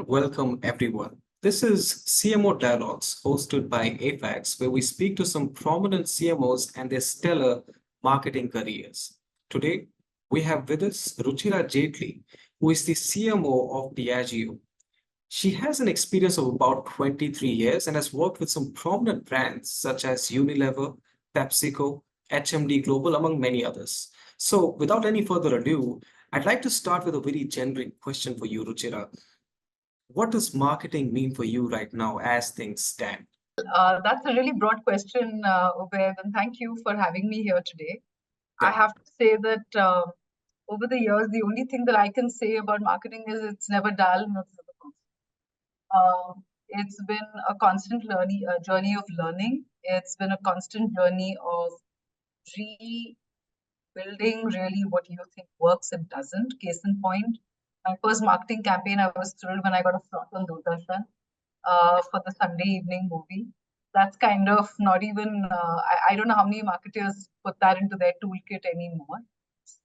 welcome everyone. This is CMO Dialogues hosted by afaqs, where we speak to some prominent CMOs and their stellar marketing careers. Today, we have with us Ruchira Jaitly, who is the CMO of Diageo. She has an experience of about 23 years and has worked with some prominent brands such as Unilever, PepsiCo, HMD Global, among many others. So, without any further ado, I'd like to start with a very generic question for you, Ruchira. What does marketing mean for you right now as things stand? That's a really broad question, Ubaid, and thank you for having me here today. I Yeah. have to say that over the years, the only thing that I can say about marketing is it's never dull, and it's never constant. It's been a constant journey of learning. It's been a constant journey of rebuilding really what you think works and doesn't. Case in point, my first marketing campaign, I was thrilled when I got a slot on Doordarshan for the Sunday evening movie. That's kind of not even, I don't know how many marketers put that into their toolkit anymore.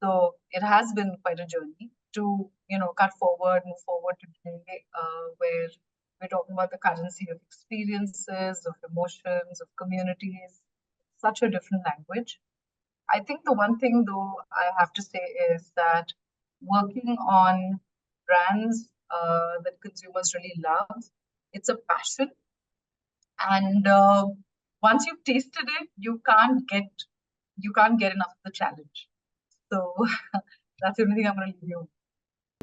So it has been quite a journey to, move forward to today, where we're talking about the currency of experiences, of emotions, of communities, such a different language. I think the one thing, though, I have to say is that working on brands that consumers really love, it's a passion, and once you've tasted it, you can't get enough of the challenge. So that's the only thing I'm going to leave you.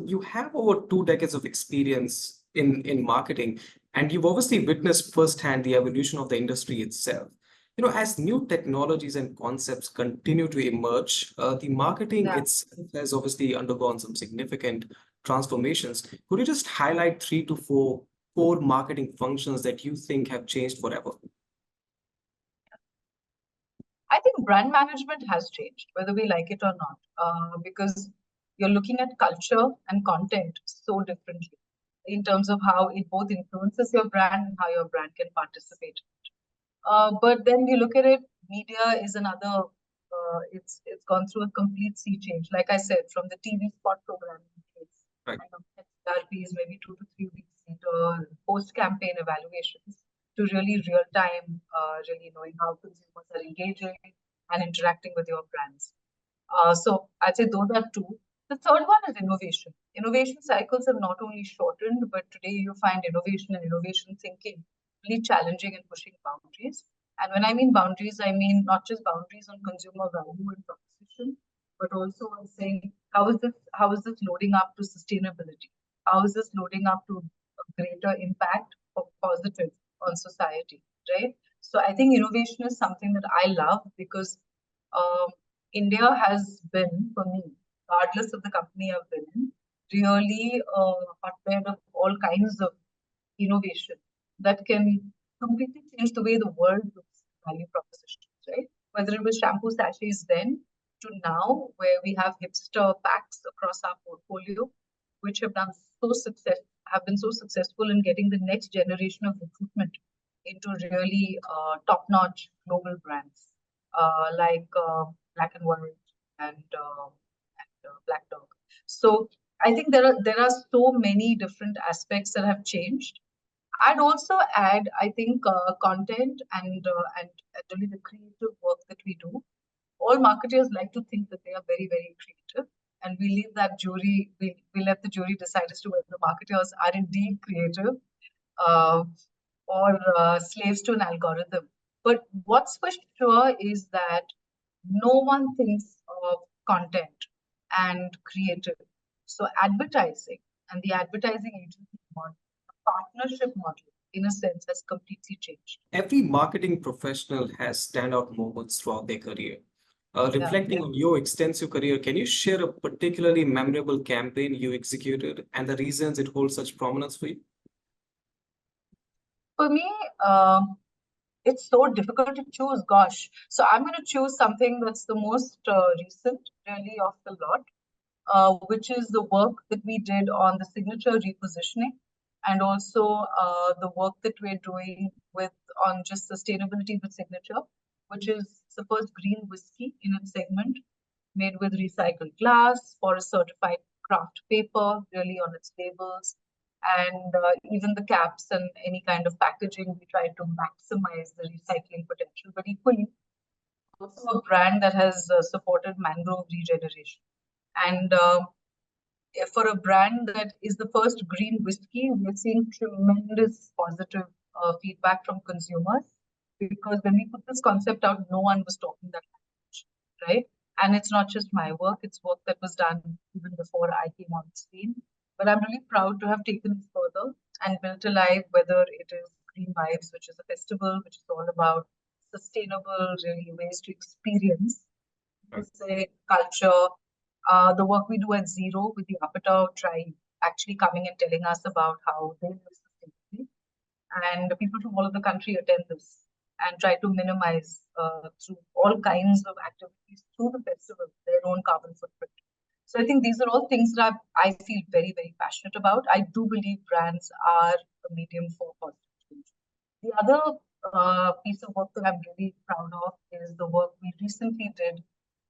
You have over 2 decades of experience in marketing, and you've obviously witnessed firsthand the evolution of the industry itself. As new technologies and concepts continue to emerge, the marketing Yeah. itself has obviously undergone some significant transformations. Could you just highlight 3 to 4 core marketing functions that you think have changed forever? I think brand management has changed, whether we like it or not, because you're looking at culture and content so differently in terms of how it both influences your brand and how your brand can participate. But then we look at it, media is another, it's gone through a complete sea change. Like I said, from the TV spot programming, it's Right. kind of therapies, maybe 2 to 3 weeks later, post-campaign evaluations, to really real-time, really knowing how consumers are engaging and interacting with your brands. So I'd say those are two. The third one is innovation. Innovation cycles have not only shortened, but today you find innovation and innovation thinking really challenging and pushing boundaries. And when I mean boundaries, I mean not just boundaries on consumer value and proposition, but also on saying how is this loading up to sustainability? How is this loading up to a greater impact or positive on society, right? So I think innovation is something that I love because India has been, for me, regardless of the company I've been in, really a hotbed of all kinds of innovation that can completely change the way the world looks at value propositions, right? Whether it was shampoo sachets then to now, where we have hipster packs across our portfolio, which have been so successful in getting the next generation of recruitment into really top-notch global brands like Black and White and Black Dog. So I think there are so many different aspects that have changed. I'd also add, I think, content and really the creative work that we do. All marketers like to think that they are very, very creative, and we leave that jury. We let the jury decide as to whether the marketers are indeed creative uh, or slaves to an algorithm. But what's for sure is that no one thinks of content and creative. So advertising and the advertising agency model, the partnership model, in a sense, has completely changed. Every marketing professional has standout moments throughout their career. Reflecting on your extensive career, can you share a particularly memorable campaign you executed and the reasons it holds such prominence for you? For me, it's so difficult to choose. Gosh, so I'm going to choose something that's the most recent, really, of the lot, which is the work that we did on the signature repositioning, and also the work that we're doing with on just sustainability with signature, which is the first green whiskey in its segment, made with recycled glass, forest certified craft paper, really on its labels, And even the caps and any kind of packaging, we try to maximize the recycling potential. But equally, also a brand that has supported mangrove regeneration. And for a brand that is the first green whiskey, we're seeing tremendous positive feedback from consumers, because when we put this concept out, no one was talking that language, right? And it's not just my work, it's work that was done even before I came on the scene. But I'm really proud to have taken it further and built a life, whether it is Green Vibes, which is a festival which is all about sustainable, really ways to experience, say, culture, the work we do at Zero with the Apatow tribe, actually coming and telling us about how they live sustainably. And people from all over the country attend this and try to minimize through all kinds of activities through the festival their own carbon footprint. So I think these are all things that I feel very, very passionate about. I do believe brands are a medium for positive change. The other piece of work that I'm really proud of is the work we recently did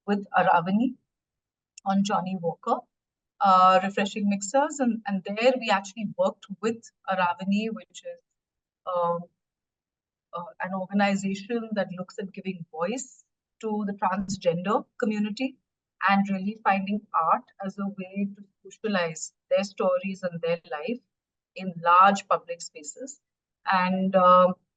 with Aravani on Johnny Walker refreshing mixers. And there we actually worked with Aravani, which is um, an organization that looks at giving voice to the transgender community and really finding art as a way to socialize their stories and their life in large public spaces. And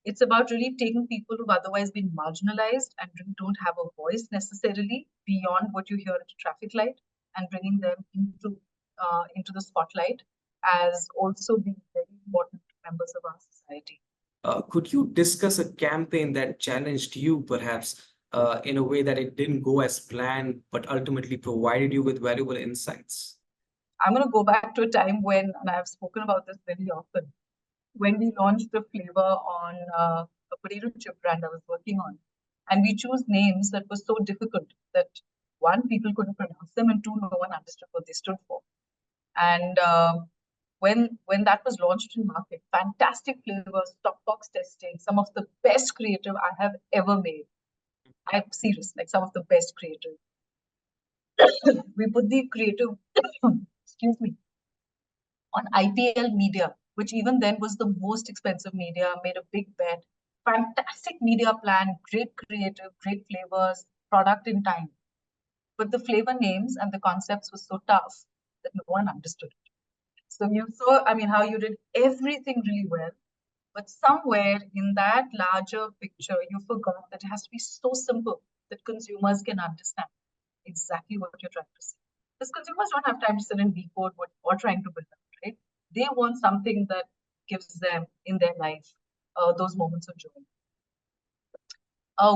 it's about really taking people who've otherwise been marginalized and really don't have a voice necessarily beyond what you hear at a traffic light, and bringing them into the spotlight as also being very important members of our society. Could you discuss a campaign that challenged you, perhaps, in a way that it didn't go as planned, but ultimately provided you with valuable insights? I'm going to go back to a time when, and I've spoken about this very often, when we launched the flavor on a potato chip brand I was working on. And we chose names that were so difficult that one, people couldn't pronounce them, and two, no one understood what they stood for. And when that was launched in market, fantastic flavors, top box testing, some of the best creative I have ever made. I'm serious, like some of the best creative. We put the creative, excuse me, on IPL media, which even then was the most expensive media, made a big bet. Fantastic media plan, great creative, great flavors, product in time. But the flavor names and the concepts were so tough that no one understood it. So you saw, I mean, how you did everything really well, but somewhere in that larger picture, you forgot that it has to be so simple that consumers can understand exactly what you're trying to say. Because consumers don't have time to sit and decode what you're trying to build up, right? They want something that gives them in their life those moments of joy.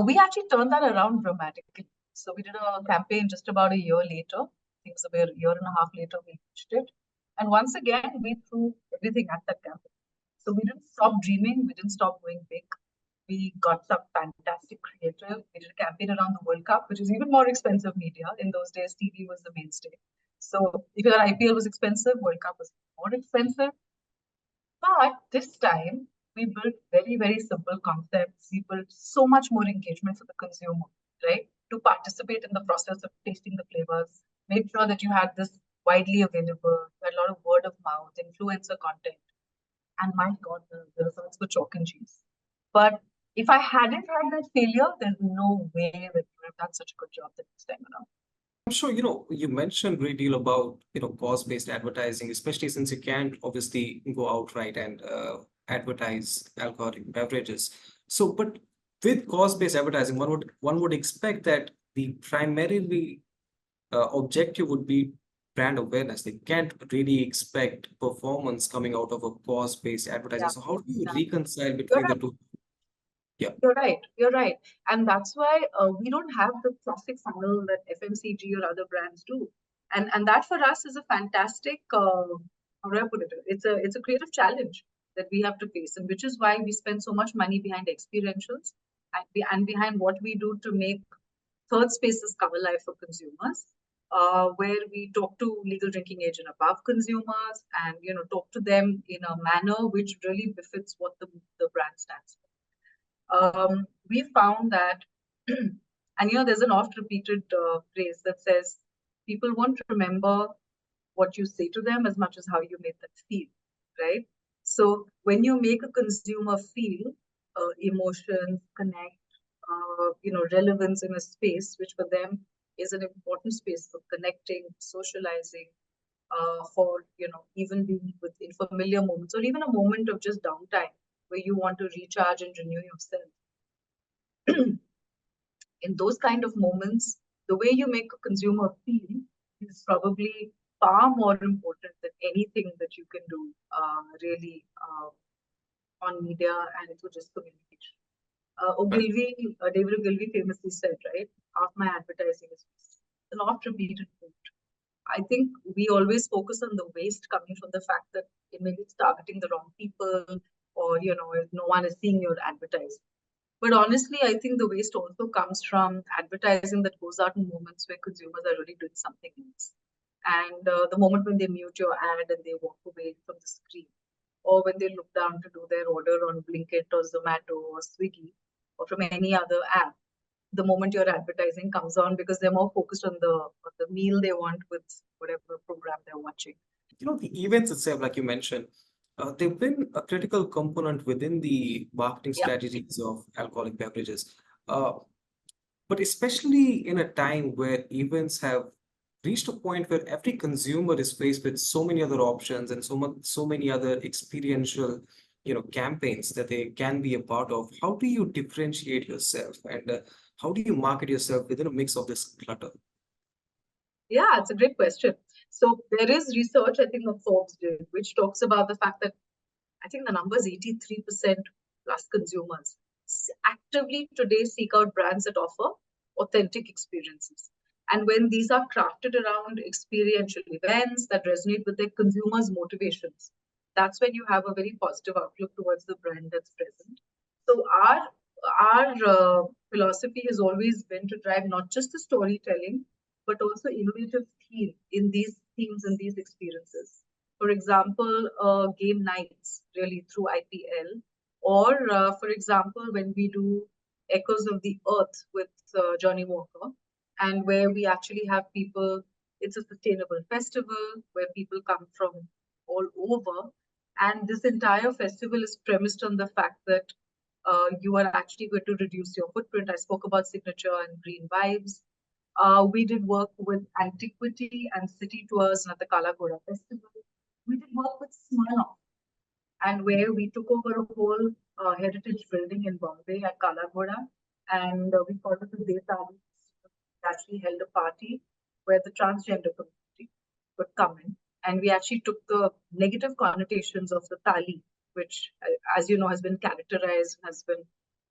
We actually turned that around dramatically. So we did a campaign just about a year later. I think it's about a year and a half later we launched it. And once again, we threw everything at that campaign. So we didn't stop dreaming. We didn't stop going big. We got some fantastic creative. We did a campaign around the World Cup, which is even more expensive media. In those days, TV was the mainstay. So if your IPL was expensive, World Cup was more expensive. But this time, we built very, very simple concepts. We built so much more engagement for the consumer, right? To participate in the process of tasting the flavors. Made sure that you had this widely available, a lot of word of mouth, influencer content. And my God, the results were chalk and cheese. But if I hadn't had that failure, there's no way that we would have done such a good job the next time around. I'm sure, you mentioned a great deal about, cost-based advertising, especially since you can't obviously go outright and advertise alcoholic beverages. So, but with cost-based advertising, one would expect that the primarily objective would be brand awareness. They can't really expect performance coming out of a cost-based advertising. Yeah, So how do you yeah. reconcile You're between the right. two? Yeah. You're right. You're right. And that's why we don't have the classic funnel that FMCG or other brands do. And that for us is a fantastic, how do I put it? It's a creative challenge that we have to face, and which is why we spend so much money behind experientials and behind what we do to make third spaces cover life for consumers, where we talk to legal drinking age and above consumers, and talk to them in a manner which really befits what the brand stands for. We found that, and there's an oft repeated phrase that says, people won't remember what you say to them as much as how you made them feel. right? So when you make a consumer feel emotions, connect, relevance in a space, which for them is an important space for connecting, socializing, for even being within familiar moments, or even a moment of just downtime where you want to recharge and renew yourself. In those kind of moments, the way you make a consumer feel is probably far more important than anything that you can do really on media and through just communication. Right. David Ogilvy famously said, right, half my advertising is waste. It's an oft-repeated quote. I think we always focus on the waste coming from the fact that maybe it's targeting the wrong people, or if no one is seeing your advertising. But honestly, I think the waste also comes from advertising that goes out in moments where consumers are really doing something else. And the moment when they mute your ad and they walk away from the screen, or when they look down to do their order on Blinkit or Zomato or Swiggy or from any other app, the moment your advertising comes on, because they're more focused on the meal they want with whatever program they're watching. The events itself, like you mentioned, they've been a critical component within the marketing Yeah. strategies of alcoholic beverages. Uh, but especially in a time where events have reached a point where every consumer is faced with so many other options and so many other experiential, campaigns that they can be a part of. How do you differentiate yourself, and how do you market yourself within a mix of this clutter? Yeah, it's a great question. So there is research, I think, that Forbes did, which talks about the fact that I think the number is 83% plus consumers actively today seek out brands that offer authentic experiences. And when these are crafted around experiential events that resonate with their consumers' motivations, that's when you have a very positive outlook towards the brand that's present. So our philosophy has always been to drive not just the storytelling, but also innovative theme in these themes and these experiences. For example, game nights really through IPL, or for example, when we do Echoes of the Earth with Johnny Walker, and where we actually have people. It's a sustainable festival where people come from all over, and this entire festival is premised on the fact that you are actually going to reduce your footprint. I spoke about signature and green vibes. We did work with Antiquity and City Tours at the Kala Ghoda Festival. We did work with Smirnoff, and where we took over a whole heritage building in Bombay at Kala Ghoda, and we called it the Devtali. We actually held a party where the transgender community could come in, and we actually took the negative connotations of the Tali, which, as you know, has been characterized, has been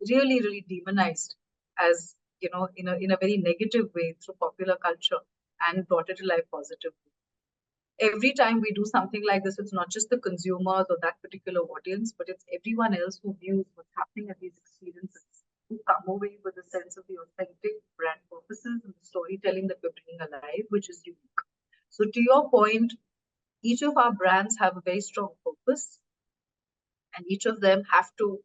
really, really demonized as in a very negative way through popular culture, and brought it to life positively. Every time we do something like this, it's not just the consumers or that particular audience, but it's everyone else who views what's happening at these experiences, who come away with a sense of the authentic brand purposes and the storytelling that we're bringing alive, which is unique. So to your point, each of our brands have a very strong purpose, and each of them have to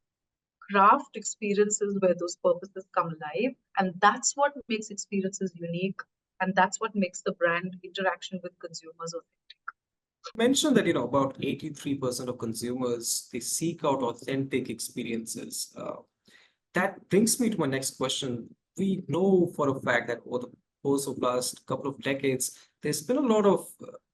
craft experiences where those purposes come alive. And that's what makes experiences unique. And that's what makes the brand interaction with consumers authentic. Mentioned that about 83% of consumers, they seek out authentic experiences. That brings me to my next question. We know for a fact that over the course of last couple of decades, there's been a lot of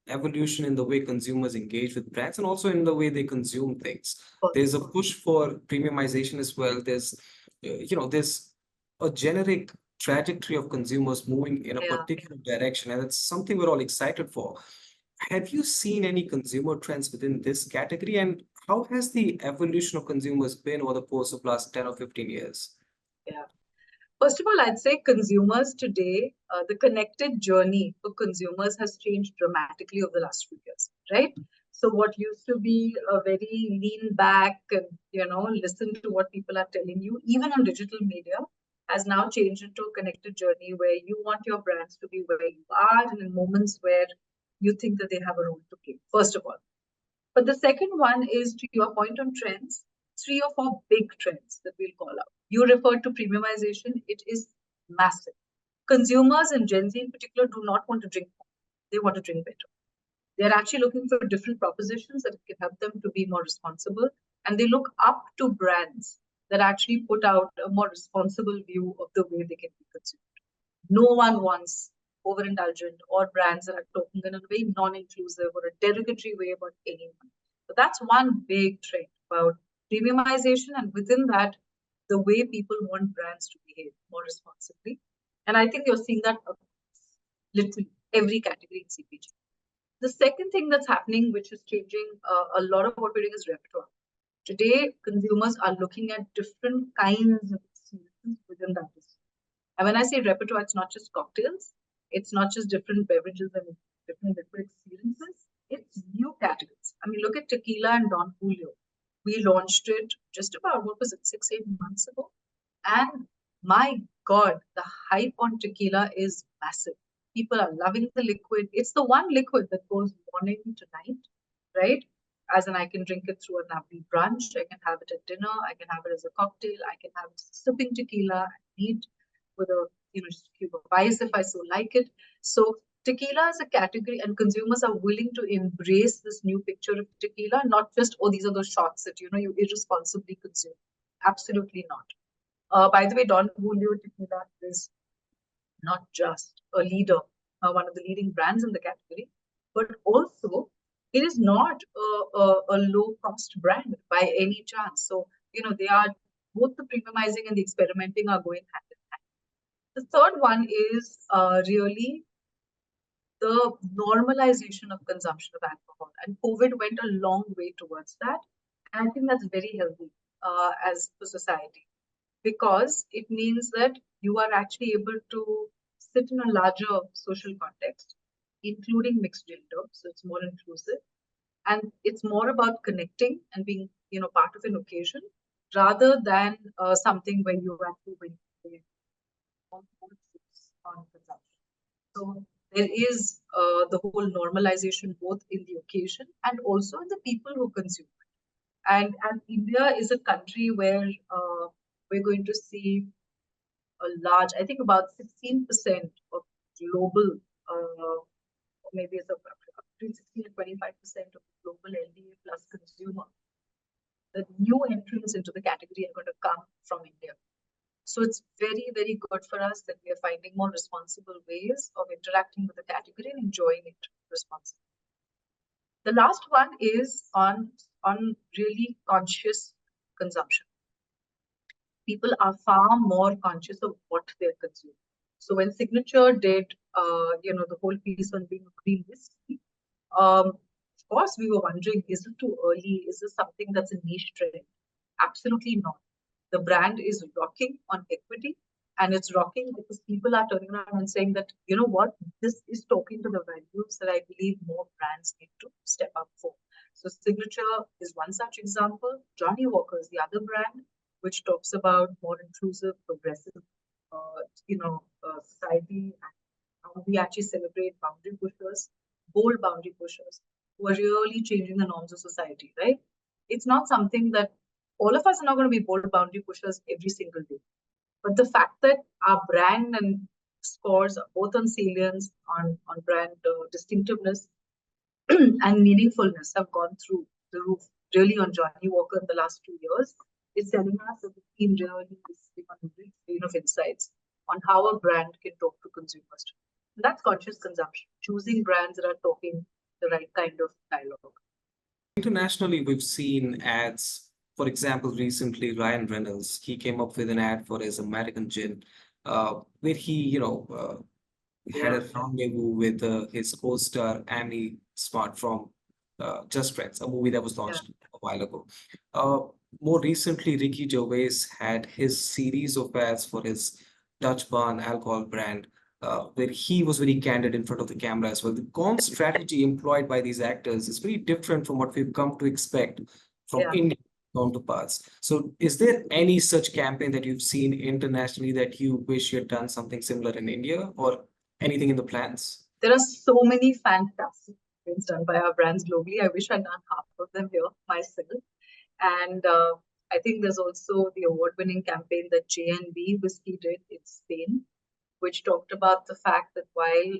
evolution in the way consumers engage with brands and also in the way they consume things. There's a push for premiumization as well. There's a generic trajectory of consumers moving in a Yeah. particular direction, and it's something we're all excited for. Have you seen any consumer trends within this category, and how has the evolution of consumers been over the course of last 10 or 15 years? Yeah. First of all, I'd say consumers today, the connected journey for consumers has changed dramatically over the last few years, right? So what used to be a very lean back and listen to what people are telling you, even on digital media, has now changed into a connected journey where you want your brands to be where you are and in moments where you think that they have a role to play, first of all. But the second one is, to your point on trends, three or four big trends that we'll call out. You referred to premiumization. It is massive. Consumers and Gen Z in particular do not want to drink more. They want to drink better. They're actually looking for different propositions that can help them to be more responsible. And they look up to brands that actually put out a more responsible view of the way they can be consumed. No one wants overindulgent or brands that are talking in a very non-inclusive or a derogatory way about anyone. So that's one big trend about premiumization, and within that, the way people want brands to behave more responsibly. And I think you're seeing that across literally every category in CPG. The second thing that's happening, which is changing a lot of what we're doing, is repertoire. Today, consumers are looking at different kinds of experiences within that. And when I say repertoire, it's not just cocktails, it's not just different beverages and different liquid experiences, it's new categories. I mean, look at tequila and Don Julio. We launched it just about, what was it, 6-8 months ago? And my God, the hype on tequila is massive. People are loving the liquid. It's the one liquid that goes morning to night, right? As in, I can drink it through a nappy brunch, I can have it at dinner, I can have it as a cocktail, I can have it sipping tequila, neat with a just cube of ice if I so like it. So tequila is a category, and consumers are willing to embrace this new picture of tequila, not just, oh, these are those shots that you irresponsibly consume. Absolutely not. By the way, Don Julio tequila is not just a leader, one of the leading brands in the category, but also it is not a low-cost brand by any chance. So, they are both the premiumizing and the experimenting are going hand in hand. The third one is really the normalization of consumption of alcohol. And COVID went a long way towards that. And I think that's very healthy as a society, because it means that you are actually able to sit in a larger social context, including mixed gender. So it's more inclusive. And it's more about connecting and being, part of an occasion rather than something where you actually win on consumption. So there is the whole normalization both in the occasion and also in the people who consume it. And India is a country where we're going to see a large, I think about 16% of global, maybe it's between 16 and 25% of global LDA plus consumer. The new entrants into the category are going to come from India. So it's very, very good for us that we are finding more responsible ways of interacting with the category and enjoying it responsibly. The last one is on really conscious consumption. People are far more conscious of what they're consuming. So when Signature did, the whole piece on being a green whiskey, of course we were wondering, is it too early? Is this something that's a niche trend? Absolutely not. The brand is rocking on equity, and it's rocking because people are turning around and saying that, you know what, this is talking to the values that I believe more brands need to step up for. So Signature is one such example. Johnnie Walker is the other brand, which talks about more inclusive, progressive, society, and how we actually celebrate boundary pushers, bold boundary pushers, who are really changing the norms of society, right? It's not something that all of us are not going to be bold boundary pushers every single day. But the fact that our brand and scores both on salience, on brand distinctiveness and meaningfulness have gone through the roof, really, on Johnnie Walker in the last 2 years, is telling us that the team really is on a great vein of insights on how a brand can talk to consumers. And that's conscious consumption, choosing brands that are talking the right kind of dialogue. Internationally, we've seen ads. For example, recently, Ryan Reynolds, he came up with an ad for his American gin, where he, had a rendezvous with his co-star Amy Smart from Just Friends, a movie that was launched a while ago. More recently, Ricky Gervais had his series of ads for his Dutch Barn alcohol brand, where he was very candid in front of the camera as well. The comms strategy employed by these actors is very different from what we've come to expect from Indian counterparts. So is there any such campaign that you've seen internationally that you wish you had done something similar in India, or anything in the plans? There are so many fantastic campaigns done by our brands globally. I wish I'd done half of them here myself. And I think there's also the award-winning campaign that J&B Whiskey did in Spain, which talked about the fact that while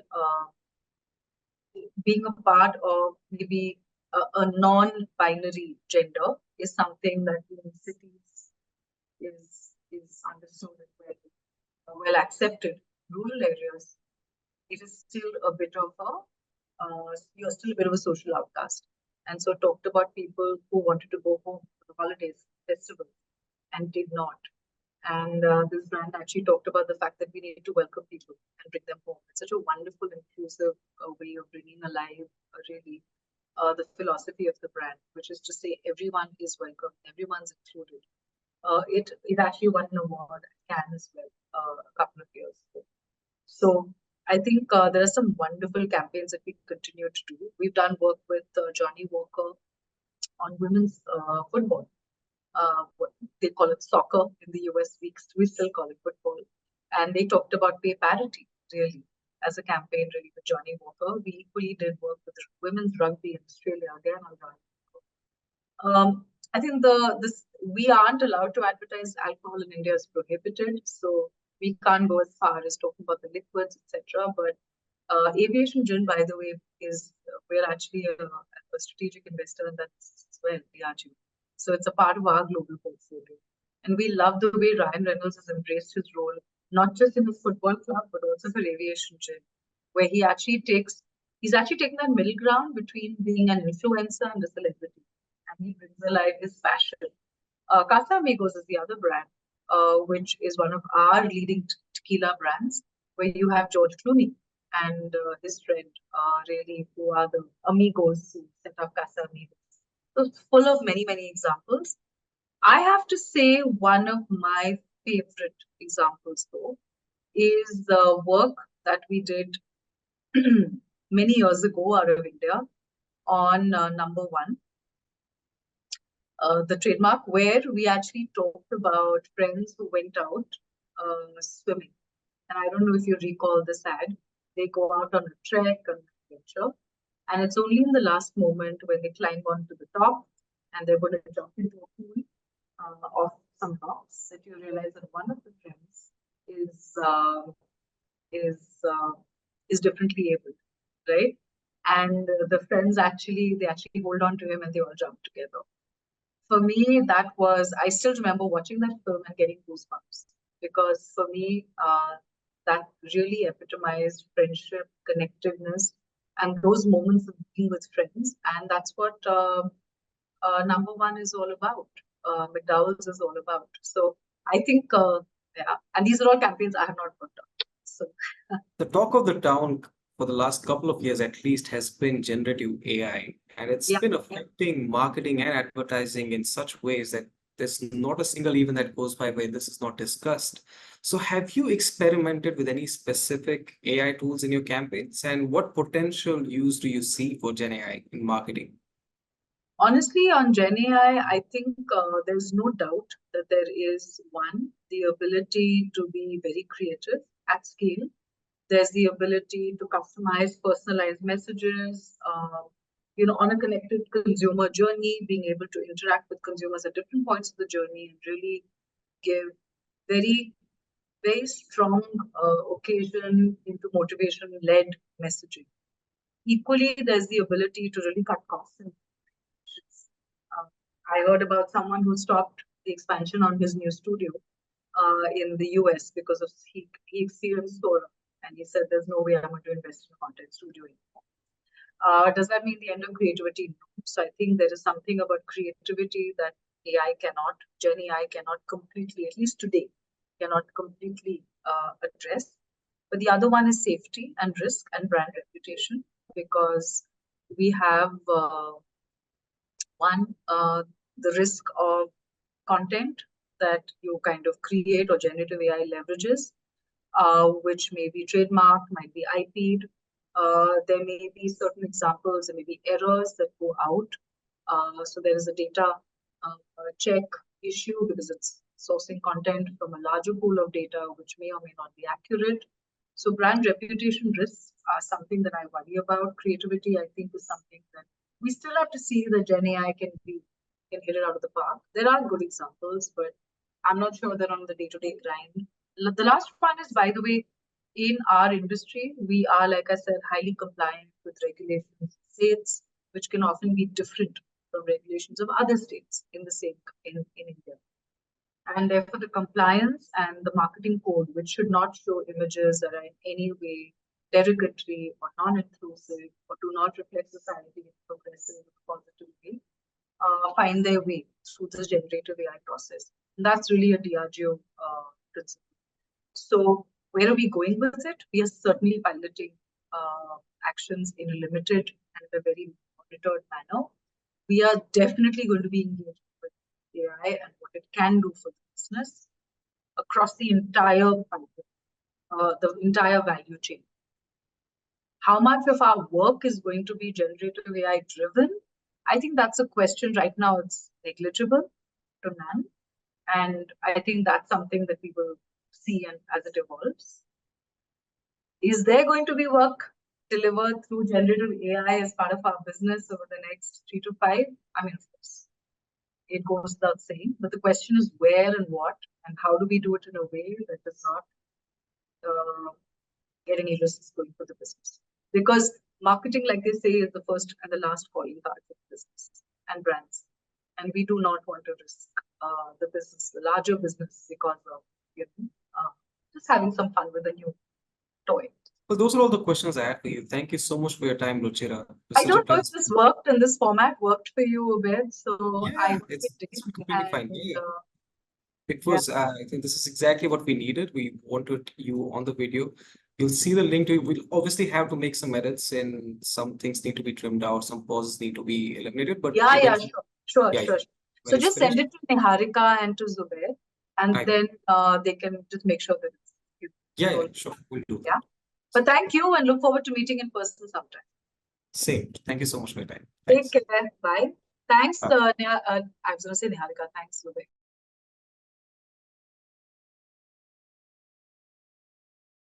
being a part of maybe a non-binary gender is something that in cities is understood and well accepted. Rural areas, it is still a bit of you're still a bit of a social outcast. And so talked about people who wanted to go home for the holidays, festivals, and did not. And this brand actually talked about the fact that we need to welcome people and bring them home. It's such a wonderful, inclusive way of bringing alive, really, the philosophy of the brand, which is to say everyone is welcome, everyone's included. It actually won an award at Cannes as well a couple of years ago. So I think there are some wonderful campaigns that we continue to do. We've done work with Johnny Walker on women's football. What they call it soccer in the US. We still call it football. And they talked about pay parity, really, as a campaign, really, with Johnny Walker. We equally did work with women's rugby in Australia, again on Johnny Walker. I think we aren't allowed to advertise alcohol in India is prohibited, so we can't go as far as talking about the liquids, etc. But aviation gin, by the way, is we're actually a strategic investor in that as well, Diageo. So it's a part of our global portfolio. And we love the way Ryan Reynolds has embraced his role, not just in his football club, but also for aviation gin, where he's actually taken that middle ground between being an influencer and a celebrity. And he brings alive his passion. Casamigos is the other brand, which is one of our leading tequila brands, where you have George Clooney and his friend, really, who are the amigos who set up Casamigos. So it's full of many, many examples. I have to say one of my favorite examples, though, is the work that we did many years ago out of India on number one, the trademark, where we actually talked about friends who went out swimming. And I don't know if you recall this ad. They go out on a trek, an adventure, and it's only in the last moment when they climb onto the top and they're going to jump into a pool of some rocks that you realize that one of the friends is differently abled, right? And the friends actually hold on to him and they all jump together. For me, I still remember watching that film and getting goosebumps, because for me, that really epitomized friendship, connectiveness, and those moments of being with friends. And that's what number one is all about. McDowell's is all about. So I think, yeah, and these are all campaigns I have not worked on. So The talk of the town for the last couple of years at least has been generative AI, and it's yeah, been affecting marketing and advertising in such ways that there's not a single event that goes by where this is not discussed. So, have you experimented with any specific AI tools in your campaigns, and what potential use do you see for Gen AI in marketing? honestly, on Gen AI, I think there's no doubt that there is the ability to be very creative at scale. There's the ability to customize personalized messages, on a connected consumer journey, being able to interact with consumers at different points of the journey and really give very, very strong occasion into motivation-led messaging. Equally, there's the ability to really cut costs. I heard about someone who stopped the expansion on his new studio in the US because of he experienced Sora, and he said, "There's no way I'm going to invest in a content studio anymore." Does that mean the end of creativity? No. So I think there is something about creativity that Gen AI cannot completely, at least today, cannot completely address. But the other one is safety and risk and brand reputation, because we have the risk of content that you kind of create or generative AI leverages, which may be trademarked, might be IP'd. There may be certain examples, there may be errors that go out. So there is a data check issue because it's sourcing content from a larger pool of data, which may or may not be accurate. So brand reputation risks are something that I worry about. Creativity, I think, is something that we still have to see that Gen AI can hit it out of the park. There are good examples, but I'm not sure that on the day-to-day grind. The last one is, by the way, in our industry, we are, like I said, highly compliant with with regulations in states, which can often be different from regulations of other states in the same in India. And therefore, the compliance and the marketing code, which should not show images that are in any way derogatory or non-inclusive or do not reflect society in a progressive or positive way, find their way through this generative AI process. And that's really a Diageo principle. So where are we going with it? We are certainly piloting actions in a limited and a very monitored manner. We are definitely going to be engaged with AI and what it can do for the business across the entire value chain. How much of our work is going to be generative AI driven? I think that's a question right now. It's negligible to none. And I think that's something that we will see as it evolves. Is there going to be work delivered through generative AI as part of our business over the next 3 to 5? I mean, of course, it goes without saying. But the question is where and what, and how do we do it in a way that does not get any risks going for the business? Because marketing, like they say, is the first and the last calling card for business and brands. And we do not want to risk the business, the larger business, because of just having some fun with a new toy. Well, those are all the questions I had for you. Thank you so much for your time, Ruchira. I don't know if this worked in this format, worked for you a bit. So yeah, it's completely fine. Yeah. It was, I think this is exactly what we needed. We wanted you on the video. You'll see the link to it. We'll obviously have to make some edits and some things need to be trimmed out, some pauses need to be eliminated. But sure. So just send it to Niharika and to Zubair, and then they can just make sure that it's sure. We'll do that. Yeah. But thank you and look forward to meeting in person sometime. Same. Thank you so much for your time. Thanks. Take care. Bye. Thanks, I was going to say Niharika. Thanks, Zubair.